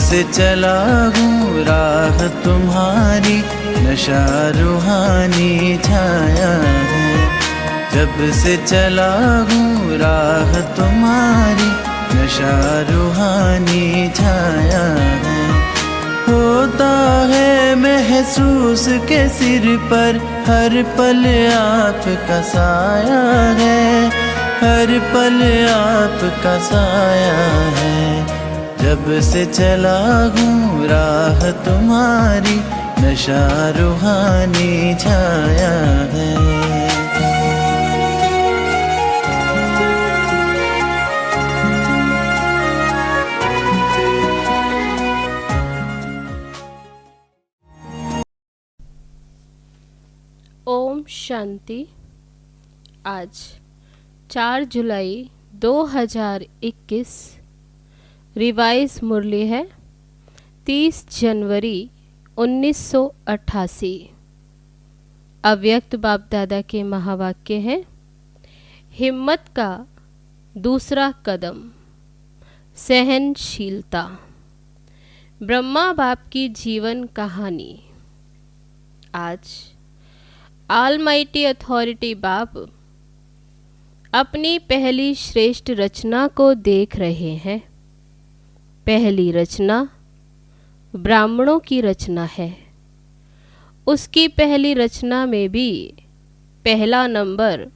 से चला हूँ राह तुम्हारी, नशा रूहानी छाया है। जब से चला हूँ राह तुम्हारी, नशा रूहानी छाया है। होता है महसूस के सिर पर हर पल आपका साया है, हर पल आपका साया है। जब से चला हूँ राह तुम्हारी, नशा रूहानी छाया है। ओम शांति। आज 4 जुलाई 2021 रिवाइज मुरली है 30 जनवरी 1988। अव्यक्त बाप दादा के महावाक्य हैं, हिम्मत का दूसरा कदम सहनशीलता। ब्रह्मा बाप की जीवन कहानी। आज ऑलमाइटी अथॉरिटी बाप अपनी पहली श्रेष्ठ रचना को देख रहे हैं। पहली रचना ब्राह्मणों की रचना है। उसकी पहली रचना में भी पहला नंबर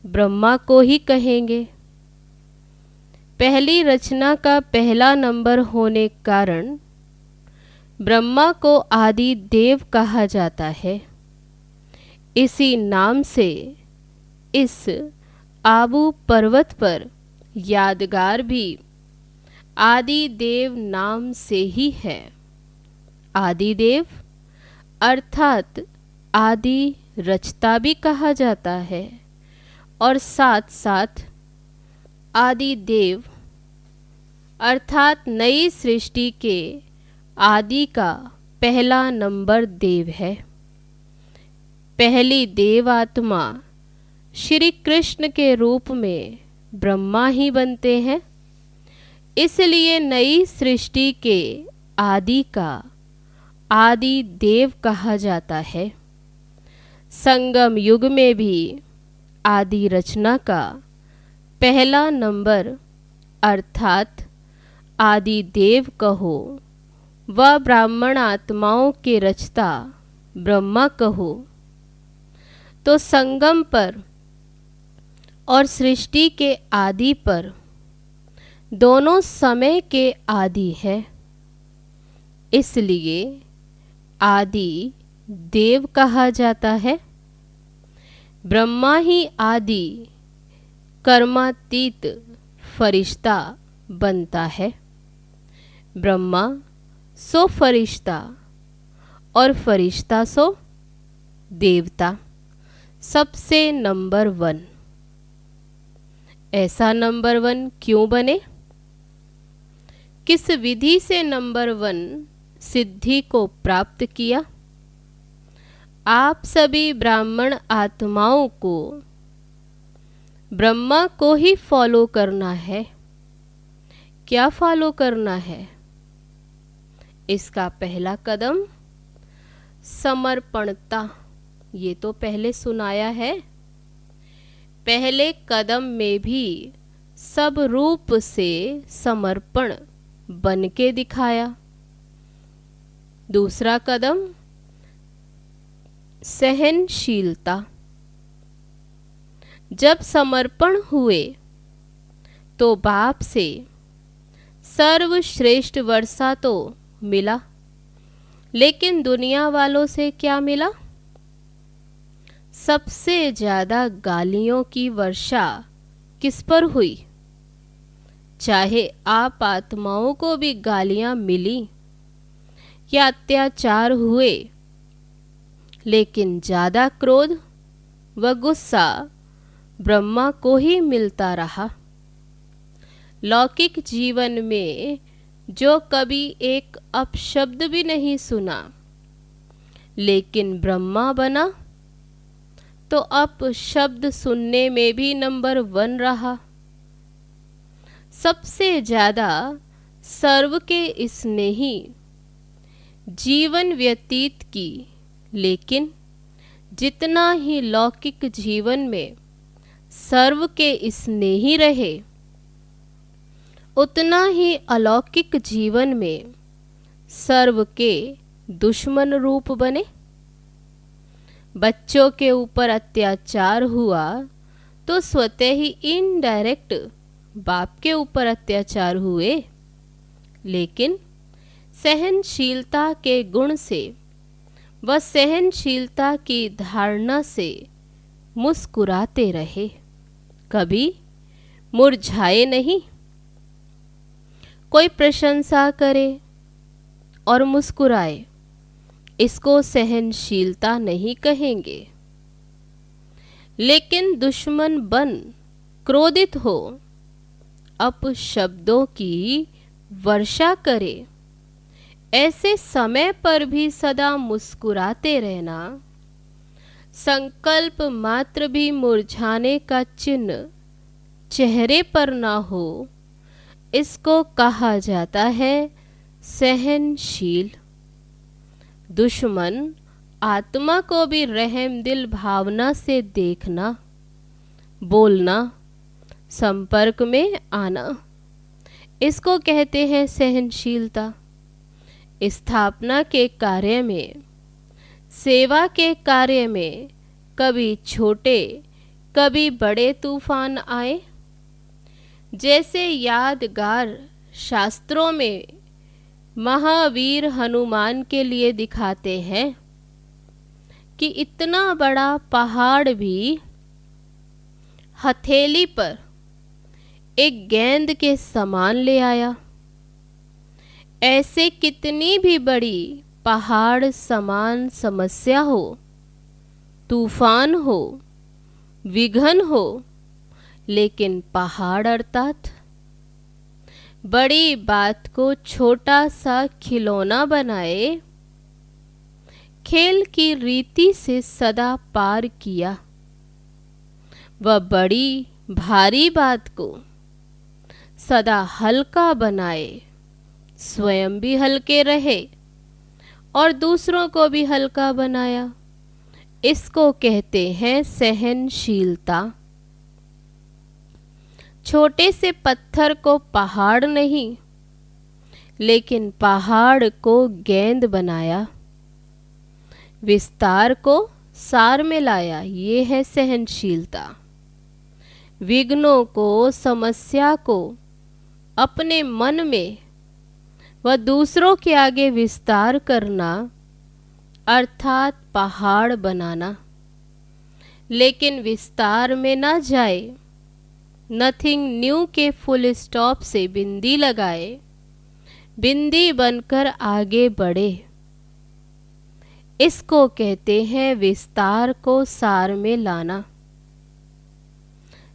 ब्रह्मा को ही कहेंगे। पहली रचना का पहला नंबर होने कारण ब्रह्मा को आदि देव कहा जाता है। इसी नाम से इस आबू पर्वत पर यादगार भी आदि देव नाम से ही है। आदि देव अर्थात आदि रचता भी कहा जाता है और साथ साथ आदि देव अर्थात नई सृष्टि के आदि का पहला नंबर देव है। पहली देव आत्मा श्री कृष्ण के रूप में ब्रह्मा ही बनते हैं। इसलिए नई सृष्टि के आदि का आदि देव कहा जाता है। संगम युग में भी आदि रचना का पहला नंबर अर्थात आदि देव कहो व ब्राह्मण आत्माओं के रचता ब्रह्मा कहो तो संगम पर और सृष्टि के आदि पर दोनों समय के आदि है। इसलिए आदि देव कहा जाता है। ब्रह्मा ही आदि कर्मातीत फरिश्ता बनता है। ब्रह्मा सो फरिश्ता और फरिश्ता सो देवता, सबसे नंबर 1। ऐसा नंबर 1 क्यों बने? किस विधि से नंबर 1 सिद्धि को प्राप्त किया? आप सभी ब्राह्मण आत्माओं को ब्रह्मा को ही फॉलो करना है। क्या फॉलो करना है? इसका पहला कदम समर्पणता। ये तो पहले सुनाया है। पहले कदम में भी सब रूप से समर्पण बन के दिखाया। दूसरा कदम सहनशीलता। जब समर्पण हुए तो बाप से सर्वश्रेष्ठ वर्षा तो मिला, लेकिन दुनिया वालों से क्या मिला? सबसे ज्यादा गालियों की वर्षा किस पर हुई? चाहे आप आत्माओं को भी गालियां मिली या अत्याचार हुए, लेकिन ज्यादा क्रोध व गुस्सा ब्रह्मा को ही मिलता रहा। लौकिक जीवन में जो कभी एक अपशब्द भी नहीं सुना, लेकिन ब्रह्मा बना तो अपशब्द सुनने में भी नंबर 1 रहा। सबसे ज्यादा सर्व के स्नेही जीवन व्यतीत की, लेकिन जितना ही लौकिक जीवन में सर्व के स्नेही रहे, उतना ही अलौकिक जीवन में सर्व के दुश्मन रूप बने। बच्चों के ऊपर अत्याचार हुआ तो स्वतः ही इनडायरेक्ट बाप के ऊपर अत्याचार हुए, लेकिन सहनशीलता के गुण से व सहनशीलता की धारणा से मुस्कुराते रहे, कभी मुरझाए नहीं। कोई प्रशंसा करे और मुस्कुराए, इसको सहनशीलता नहीं कहेंगे। लेकिन दुश्मन बन क्रोधित हो अपशब्दों की वर्षा करे, ऐसे समय पर भी सदा मुस्कुराते रहना, संकल्प मात्र भी मुरझाने का चिन्ह चेहरे पर ना हो, इसको कहा जाता है सहनशील। दुश्मन आत्मा को भी रहमदिल भावना से देखना, बोलना, संपर्क में आना, इसको कहते हैं सहनशीलता। स्थापना के कार्य में, सेवा के कार्य में कभी छोटे कभी बड़े तूफान आए। जैसे यादगार शास्त्रों में महावीर हनुमान के लिए दिखाते हैं कि इतना बड़ा पहाड़ भी हथेली पर एक गेंद के समान ले आया। ऐसे कितनी भी बड़ी पहाड़ समान समस्या हो, तूफान हो, विघ्न हो, लेकिन पहाड़ अर्थात बड़ी बात को छोटा सा खिलौना बनाए, खेल की रीति से सदा पार किया। वह बड़ी भारी बात को सदा हल्का बनाए, स्वयं भी हल्के रहे और दूसरों को भी हल्का बनाया। इसको कहते हैं सहनशीलता। छोटे से पत्थर को पहाड़ नहीं, लेकिन पहाड़ को गेंद बनाया, विस्तार को सार में लाया, ये है सहनशीलता। विघ्नों को, समस्या को अपने मन में व दूसरों के आगे विस्तार करना, अर्थात पहाड़ बनाना। लेकिन विस्तार में ना जाए, नथिंग न्यू के फुल स्टॉप से बिंदी लगाए, बिंदी बनकर आगे बढ़े, इसको कहते हैं विस्तार को सार में लाना।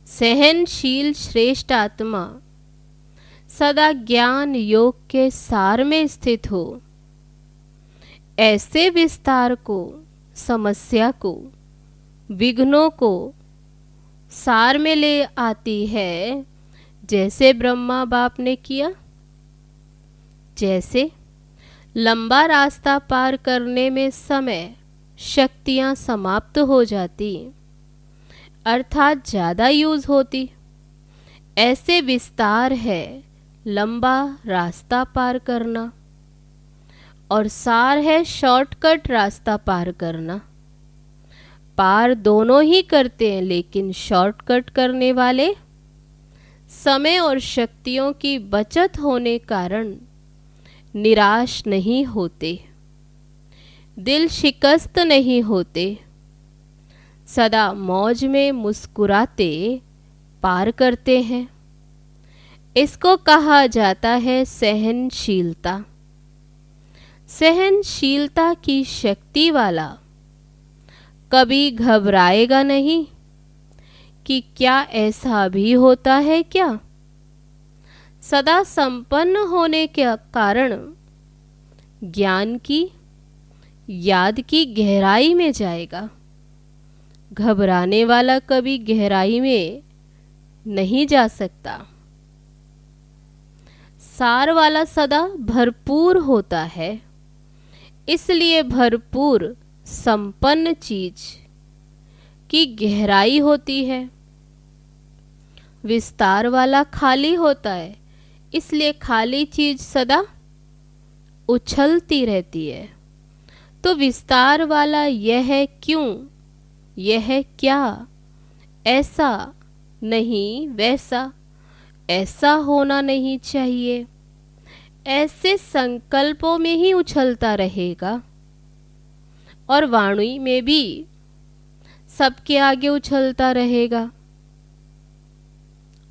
सहनशील श्रेष्ठ आत्मा सदा ज्ञान योग के सार में स्थित हो, ऐसे विस्तार को, समस्या को, विघ्नों को सार में ले आती है, जैसे ब्रह्मा बाप ने किया। जैसे लंबा रास्ता पार करने में समय, शक्तियां समाप्त हो जाती, अर्थात ज़्यादा यूज होती, ऐसे विस्तार है लंबा रास्ता पार करना, और सार है शॉर्टकट रास्ता पार करना। पार दोनों ही करते हैं, लेकिन शॉर्टकट करने वाले समय और शक्तियों की बचत होने कारण निराश नहीं होते, दिल शिकस्त नहीं होते, सदा मौज में मुस्कुराते पार करते हैं। इसको कहा जाता है सहनशीलता। सहनशीलता की शक्ति वाला कभी घबराएगा नहीं कि क्या ऐसा भी होता है क्या। सदा संपन्न होने के कारण ज्ञान की, याद की गहराई में जाएगा। घबराने वाला कभी गहराई में नहीं जा सकता। संसार वाला सदा भरपूर होता है, इसलिए भरपूर संपन्न चीज की गहराई होती है। विस्तार वाला खाली होता है, इसलिए खाली चीज सदा उछलती रहती है। तो विस्तार वाला यह क्यों, यह क्या, ऐसा नहीं वैसा, ऐसा होना नहीं चाहिए, ऐसे संकल्पों में ही उछलता रहेगा और वाणी में भी सबके आगे उछलता रहेगा।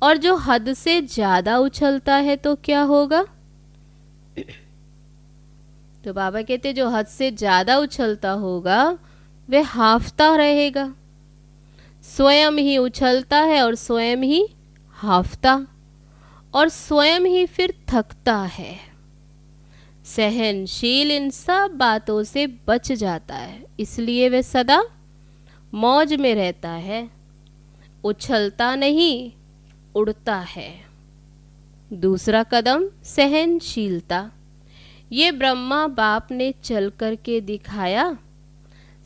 और जो हद से ज्यादा उछलता है तो क्या होगा? तो बाबा कहते जो हद से ज्यादा उछलता होगा वह हाफता रहेगा, स्वयं ही उछलता है और स्वयं ही हाफता और स्वयं ही फिर थकता है। सहनशील इन सब बातों से बच जाता है, इसलिए वह सदा मौज में रहता है, उछलता नहीं उड़ता है। दूसरा कदम सहनशीलता। ये ब्रह्मा बाप ने चल कर के दिखाया,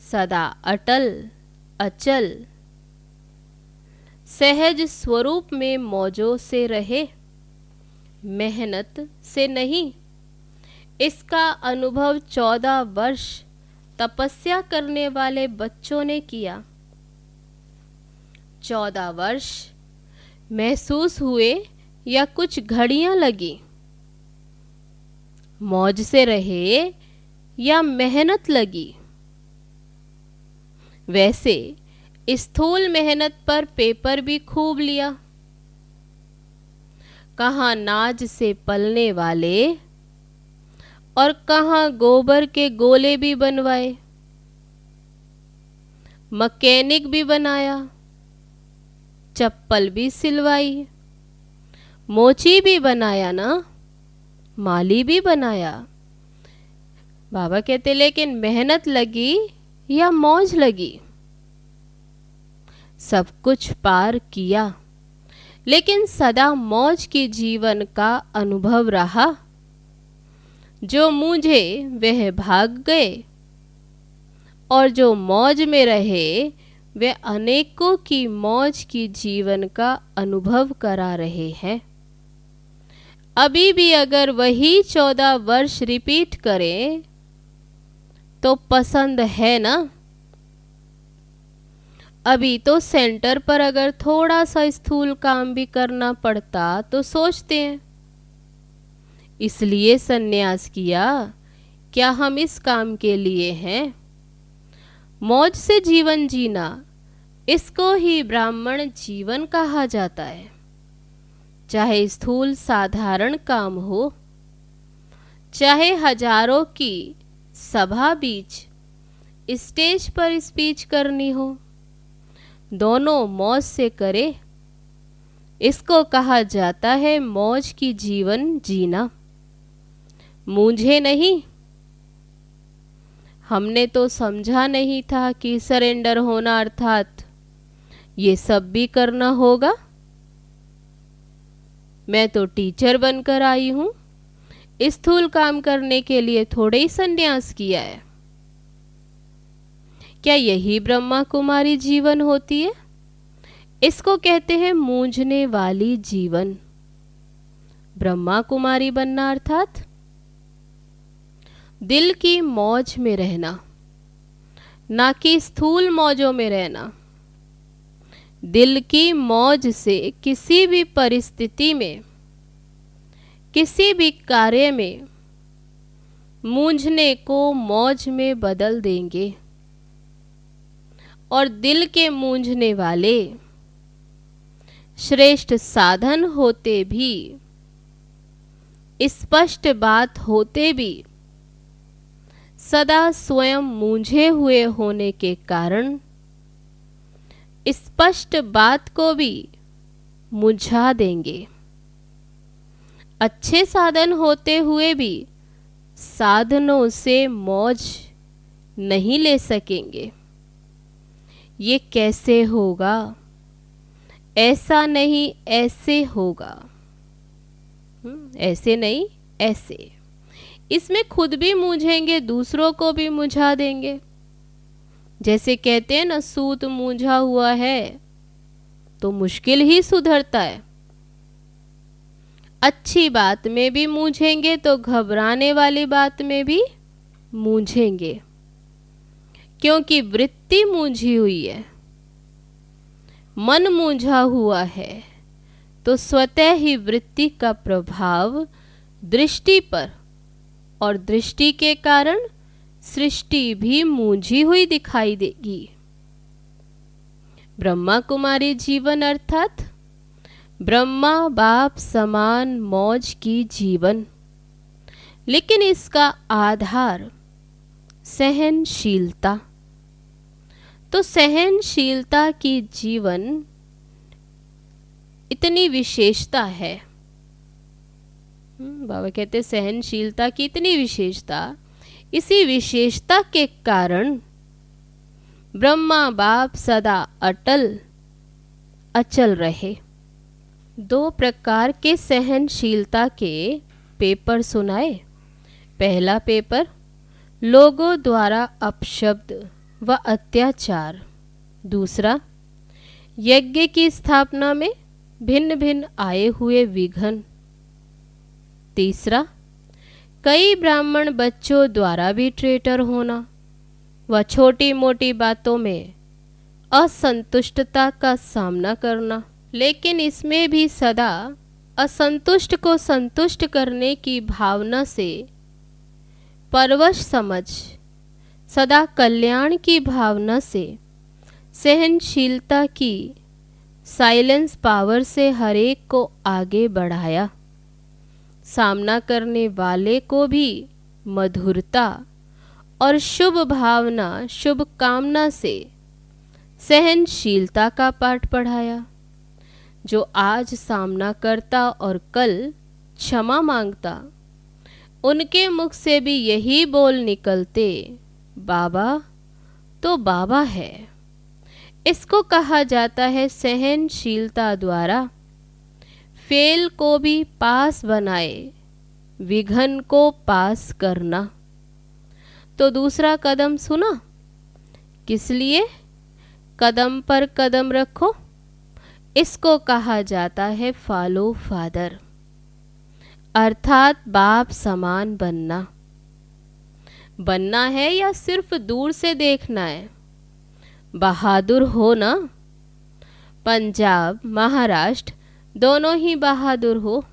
सदा अटल अचल सहज स्वरूप में मौजों से रहे, मेहनत से नहीं। इसका अनुभव 14 वर्ष तपस्या करने वाले बच्चों ने किया। 14 वर्ष महसूस हुए या कुछ घड़ियां लगी, मौज से रहे या मेहनत लगी। वैसे स्थूल मेहनत पर पेपर भी खूब लिया, कहाँ नाज से पलने वाले और कहाँ गोबर के गोले भी बनवाए, मैकेनिक भी बनाया, चप्पल भी सिलवाई, मोची भी बनाया ना, माली भी बनाया। बाबा कहते लेकिन मेहनत लगी या मौज लगी? सब कुछ पार किया, लेकिन सदा मौज के जीवन का अनुभव रहा। जो मुझे वह भाग गए और जो मौज में रहे वे अनेकों की मौज की जीवन का अनुभव करा रहे हैं। अभी भी अगर वही 14 वर्ष रिपीट करें तो पसंद है ना? अभी तो सेंटर पर अगर थोड़ा सा स्थूल काम भी करना पड़ता तो सोचते हैं, इसलिए सन्यास किया, क्या हम इस काम के लिए हैं? मौज से जीवन जीना, इसको ही ब्राह्मण जीवन कहा जाता है। चाहे स्थूल साधारण काम हो, चाहे हजारों की सभा बीच स्टेज पर स्पीच करनी हो, दोनों मौज से करे। इसको कहा जाता है मौज की जीवन जीना, मुझे नहीं। हमने तो समझा नहीं था कि सरेंडर होना अर्थात ये सब भी करना होगा। मैं तो टीचर बनकर आई हूं, स्थूल काम करने के लिए थोड़े ही संन्यास किया है। क्या यही ब्रह्मा कुमारी जीवन होती है? इसको कहते हैं मूंझने वाली जीवन। ब्रह्मा कुमारी बनना अर्थात दिल की मौज में रहना, ना कि स्थूल मौजों में रहना। दिल की मौज से किसी भी परिस्थिति में, किसी भी कार्य में मूंझने को मौज में बदल देंगे। और दिल के मूंझने वाले श्रेष्ठ साधन होते भी, स्पष्ट बात होते भी, सदा स्वयं मूंझे हुए होने के कारण स्पष्ट बात को भी मुझा देंगे। अच्छे साधन होते हुए भी साधनों से मौज नहीं ले सकेंगे। ये कैसे होगा? ऐसा नहीं ऐसे होगा। ऐसे नहीं, ऐसे। इसमें खुद भी मूंझेंगे, दूसरों को भी मुझा देंगे। जैसे कहते हैं ना, सूत मूंझा हुआ है तो मुश्किल ही सुधरता है। अच्छी बात में भी मूंझेंगे तो घबराने वाली बात में भी मूंझेंगे, क्योंकि वृत्ति मूंझी हुई है, मन मूंझा हुआ है, तो स्वतः ही वृत्ति का प्रभाव दृष्टि पर, और दृष्टि के कारण सृष्टि भी मूंझी हुई दिखाई देगी। ब्रह्मा कुमारी जीवन अर्थात ब्रह्मा बाप समान मौज की जीवन, लेकिन इसका आधार सहनशीलता। तो सहनशीलता की जीवन इतनी विशेषता है। बाबा कहते सहनशीलता की इतनी विशेषता, इसी विशेषता के कारण ब्रह्मा बाप सदा अटल अचल रहे। 2 प्रकार के सहनशीलता के पेपर सुनाए। पहला पेपर, लोगों द्वारा अपशब्द व अत्याचार। दूसरा, यज्ञ की स्थापना में भिन्न भिन्न आए हुए विघ्न। तीसरा, कई ब्राह्मण बच्चों द्वारा भी ट्रेटर होना व छोटी मोटी बातों में असंतुष्टता का सामना करना। लेकिन इसमें भी सदा असंतुष्ट को संतुष्ट करने की भावना से परवश समझ, सदा कल्याण की भावना से, सहनशीलता की साइलेंस पावर से हरेक को आगे बढ़ाया। सामना करने वाले को भी मधुरता और शुभ भावना, शुभ कामना से सहनशीलता का पाठ पढ़ाया। जो आज सामना करता और कल क्षमा मांगता, उनके मुख से भी यही बोल निकलते, बाबा तो बाबा है। इसको कहा जाता है सहनशीलता द्वारा फेल को भी पास बनाए, विघ्न को पास करना। तो दूसरा कदम सुना, किस लिए? कदम पर कदम रखो। इसको कहा जाता है फॉलो फादर, अर्थात बाप समान बनना। बनना है या सिर्फ दूर से देखना है? बहादुर हो ना। पंजाब महाराष्ट्र दोनों ही बहादुर हो,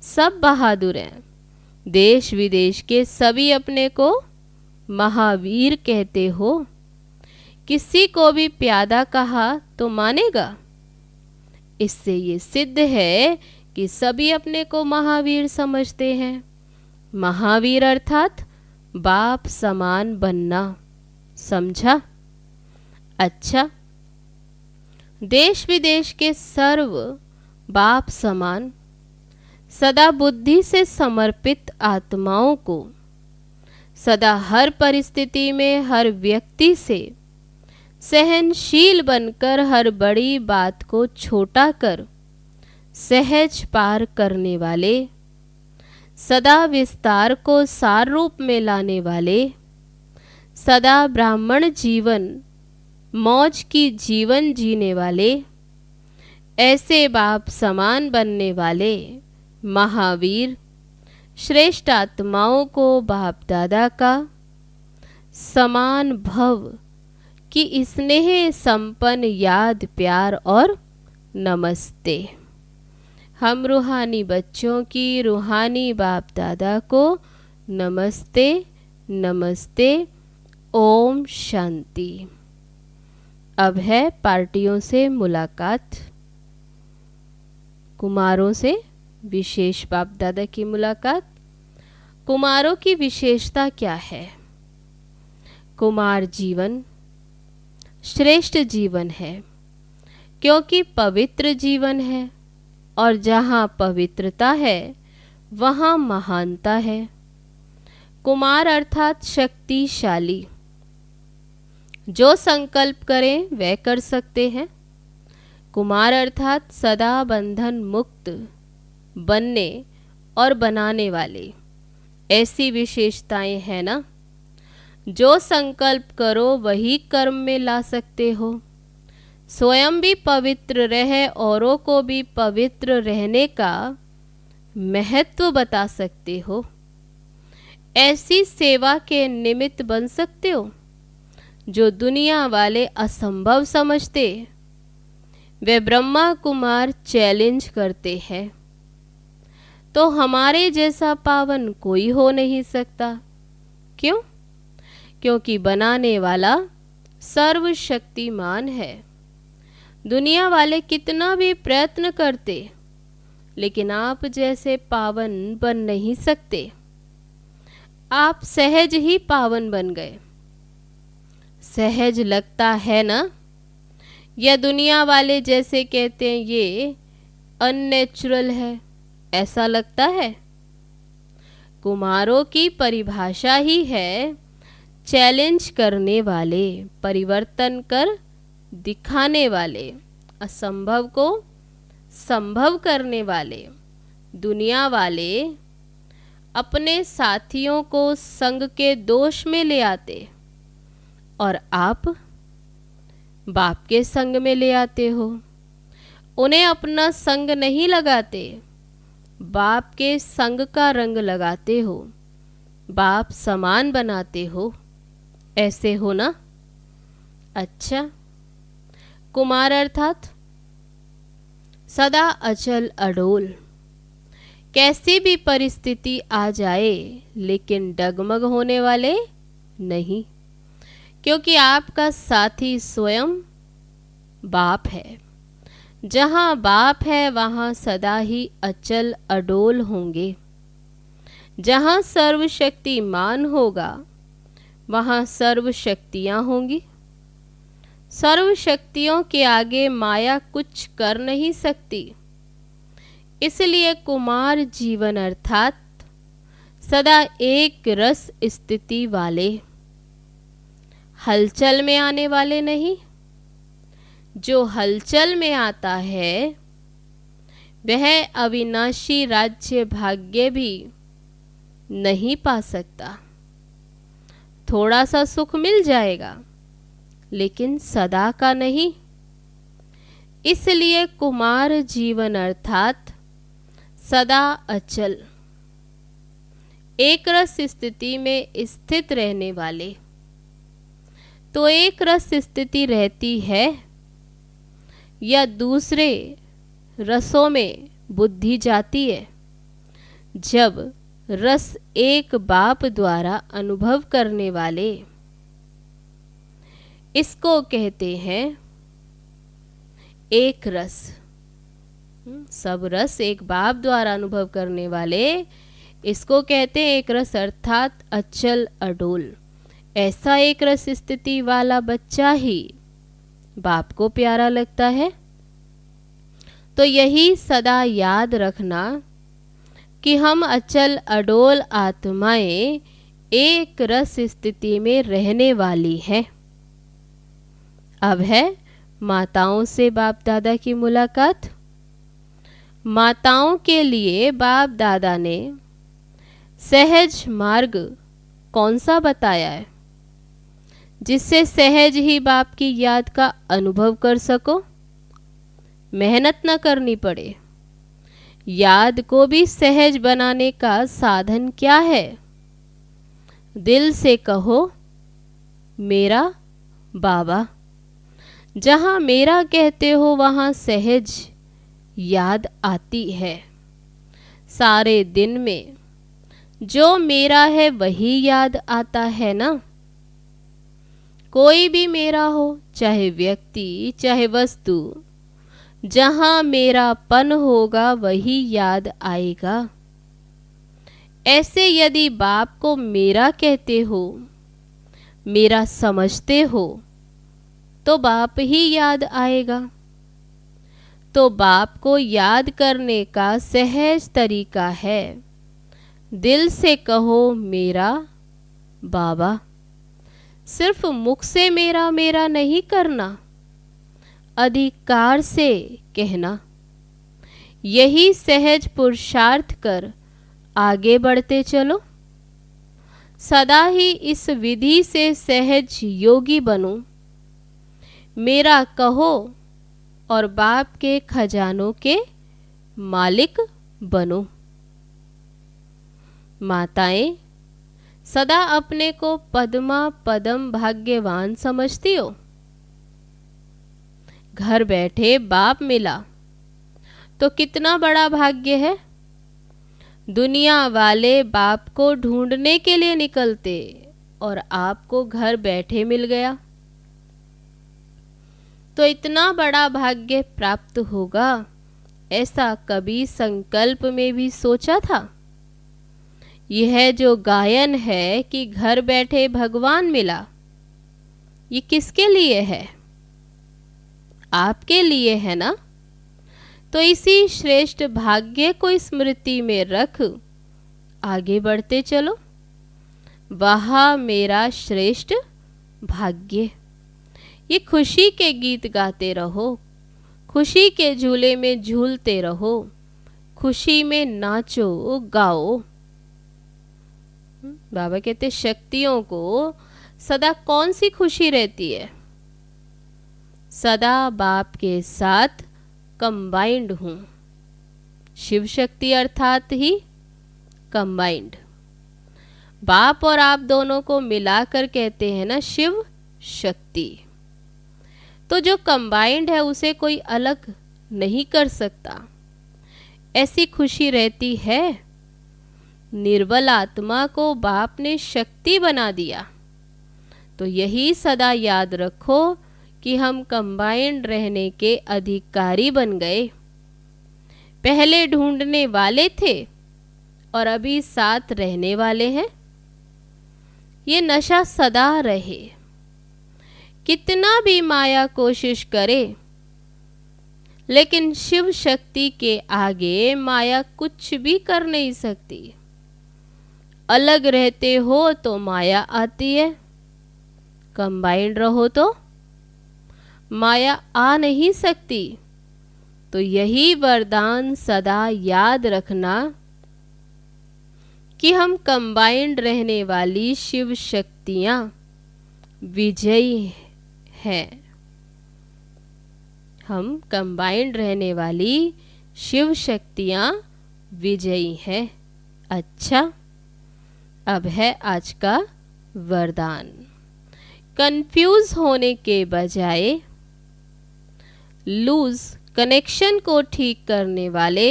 सब बहादुर हैं। देश विदेश के सभी अपने को महावीर कहते हो। किसी को भी प्यादा कहा तो मानेगा। इससे ये सिद्ध है कि सभी अपने को महावीर समझते हैं। महावीर अर्थात बाप समान बनना। समझा? अच्छा, देश विदेश के सर्व बाप समान सदा बुद्धि से समर्पित आत्माओं को सदा हर परिस्थिति में हर व्यक्ति से सहनशील बनकर हर बड़ी बात को छोटा कर सहज पार करने वाले, सदा विस्तार को सार रूप में लाने वाले, सदा ब्राह्मण जीवन मौज की जीवन जीने वाले, ऐसे बाप समान बनने वाले महावीर श्रेष्ठ आत्माओं को बाप दादा का समान भव की स्नेह संपन्न याद प्यार और नमस्ते। हम रूहानी बच्चों की रूहानी बाप दादा को नमस्ते नमस्ते। ओम शांति। अब है पार्टियों से मुलाकात। कुमारों से विशेष बाप दादा की मुलाकात। कुमारों की विशेषता क्या है? कुमार जीवन श्रेष्ठ जीवन है, क्योंकि पवित्र जीवन है, और जहाँ पवित्रता है वहाँ महानता है। कुमार अर्थात शक्तिशाली। जो संकल्प करें वह कर सकते हैं। कुमार अर्थात सदा बंधन मुक्त बनने और बनाने वाले, ऐसी विशेषताएं हैं ना। जो संकल्प करो वही कर्म में ला सकते हो। स्वयं भी पवित्र रहे, औरों को भी पवित्र रहने का महत्व बता सकते हो। ऐसी सेवा के निमित्त बन सकते हो जो दुनिया वाले असंभव समझते, वे ब्रह्मा कुमार चैलेंज करते हैं। तो हमारे जैसा पावन कोई हो नहीं सकता। क्यों? क्योंकि बनाने वाला सर्वशक्तिमान है। दुनिया वाले कितना भी प्रयत्न करते, लेकिन आप जैसे पावन बन नहीं सकते। आप सहज ही पावन बन गए। सहज लगता है ना? या दुनिया वाले जैसे कहते हैं ये अननेचुरल है, ऐसा लगता है? कुमारों की परिभाषा ही है चैलेंज करने वाले, परिवर्तन कर दिखाने वाले, असंभव को संभव करने वाले। दुनिया वाले अपने साथियों को संग के दोष में ले आते और आप बाप के संग में ले आते हो। उन्हें अपना संग नहीं लगाते, बाप के संग का रंग लगाते हो, बाप समान बनाते हो। ऐसे हो ना? अच्छा, कुमार अर्थात सदा अचल अडोल। कैसी भी परिस्थिति आ जाए लेकिन डगमग होने वाले नहीं, क्योंकि आपका साथी स्वयं बाप है। जहाँ बाप है वहाँ सदा ही अचल अडोल होंगे। जहाँ सर्वशक्तिमान होगा वहाँ सर्व शक्तियाँ होंगी। सर्व शक्तियों के आगे माया कुछ कर नहीं सकती। इसलिए कुमार जीवन अर्थात सदा एक रस स्थिति वाले, हलचल में आने वाले नहीं। जो हलचल में आता है वह अविनाशी राज्य भाग्य भी नहीं पा सकता। थोड़ा सा सुख मिल जाएगा लेकिन सदा का नहीं। इसलिए कुमार जीवन अर्थात सदा अचल, एक रस स्थिति में स्थित रहने वाले। तो एक रस स्थिति रहती है या दूसरे रसों में बुद्धि जाती है जब रस एक बाप द्वारा अनुभव करने वाले। इसको कहते हैं एक रस। सब रस एक बाप द्वारा अनुभव करने वाले, इसको कहते हैं एक रस अर्थात अचल अडोल। ऐसा एक रस स्थिति वाला बच्चा ही बाप को प्यारा लगता है। तो यही सदा याद रखना कि हम अचल अडोल आत्माएं एक रस स्थिति में रहने वाली हैं। अब है माताओं से बाप दादा की मुलाकात। माताओं के लिए बाप दादा ने सहज मार्ग कौन सा बताया है, जिससे सहज ही बाप की याद का अनुभव कर सको, मेहनत न करनी पड़े। याद को भी सहज बनाने का साधन क्या है? दिल से कहो मेरा बाबा। जहाँ मेरा कहते हो वहाँ सहज याद आती है। सारे दिन में जो मेरा है वही याद आता है ना। कोई भी मेरा हो, चाहे व्यक्ति चाहे वस्तु, जहाँ मेरापन होगा वही याद आएगा। ऐसे यदि बाप को मेरा कहते हो, मेरा समझते हो, तो बाप ही याद आएगा। तो बाप को याद करने का सहज तरीका है, दिल से कहो मेरा बाबा। सिर्फ मुख से मेरा मेरा नहीं करना, अधिकार से कहना। यही सहज पुरुषार्थ कर आगे बढ़ते चलो। सदा ही इस विधि से सहज योगी बनो। मेरा कहो और बाप के खजानों के मालिक बनो। माताएं सदा अपने को पद्मा पदम भाग्यवान समझती हो। घर बैठे बाप मिला तो कितना बड़ा भाग्य है। दुनिया वाले बाप को ढूंढने के लिए निकलते और आपको घर बैठे मिल गया तो इतना बड़ा भाग्य प्राप्त होगा, ऐसा कभी संकल्प में भी सोचा था? यह जो गायन है कि घर बैठे भगवान मिला, ये किसके लिए है? आपके लिए है ना? तो इसी श्रेष्ठ भाग्य को स्मृति में रख आगे बढ़ते चलो। वहा मेरा श्रेष्ठ भाग्य। ये खुशी के गीत गाते रहो, खुशी के झूले में झूलते रहो, खुशी में नाचो गाओ। बाबा कहते शक्तियों को सदा कौन सी खुशी रहती है? सदा बाप के साथ कंबाइंड हूं। शिव शक्ति अर्थात ही कंबाइंड। बाप और आप दोनों को मिलाकर कहते हैं ना शिव शक्ति। तो जो कंबाइंड है उसे कोई अलग नहीं कर सकता। ऐसी खुशी रहती है। निर्बल आत्मा को बाप ने शक्ति बना दिया। तो यही सदा याद रखो कि हम कंबाइंड रहने के अधिकारी बन गए। पहले ढूंढने वाले थे और अभी साथ रहने वाले हैं। ये नशा सदा रहे। कितना भी माया कोशिश करे, लेकिन शिव शक्ति के आगे माया कुछ भी कर नहीं सकती। अलग रहते हो तो माया आती है, कंबाइंड रहो तो माया आ नहीं सकती। तो यही वरदान सदा याद रखना कि हम कंबाइंड रहने वाली शिव शक्तियां विजयी हैं। हम कंबाइंड रहने वाली शिव शक्तियां विजयी हैं। अच्छा, अब है आज का वरदान। कंफ्यूज होने के बजाय लूज कनेक्शन को ठीक करने वाले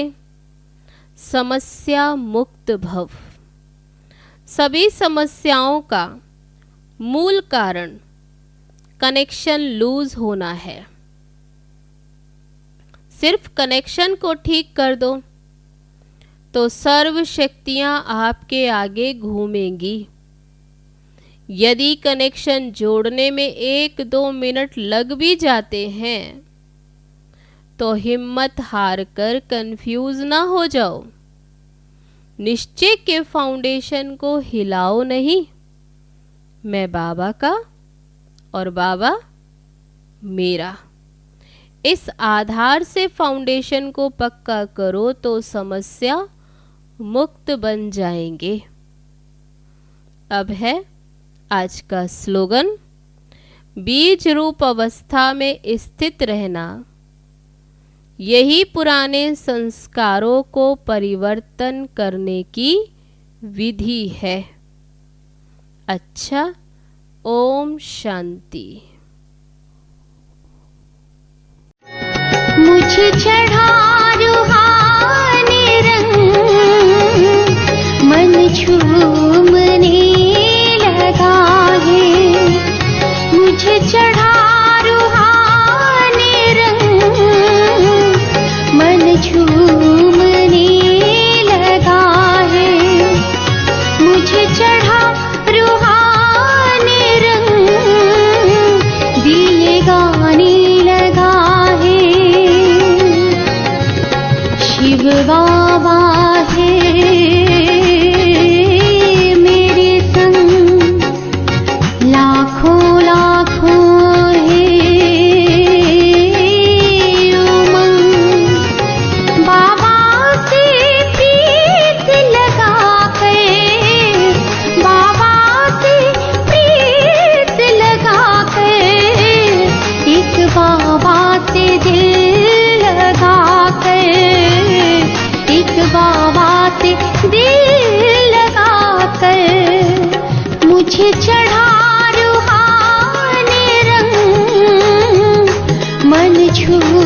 समस्या मुक्त भव। सभी समस्याओं का मूल कारण कनेक्शन लूज होना है। सिर्फ कनेक्शन को ठीक कर दो तो सर्व शक्तियां आपके आगे घूमेंगी। यदि कनेक्शन जोड़ने में 1-2 मिनट लग भी जाते हैं तो हिम्मत हार कर कंफ्यूज ना हो जाओ। निश्चय के फाउंडेशन को हिलाओ नहीं। मैं बाबा का और बाबा मेरा। इस आधार से फाउंडेशन को पक्का करो तो समस्या मुक्त बन जाएंगे। अब है आज का स्लोगन। बीज रूप अवस्था में स्थित रहना, यही पुराने संस्कारों को परिवर्तन करने की विधि है। अच्छा, ओम शांति। मुझे चढ़ा रूहानी रंग, मन झूमने लगा है। मुझे चढ़ा रूहानी रंग, मन झूमने लगा है। मुझे चढ़ा रूहानी रंग, दिए गाने लगा है। शिव बाबा है छू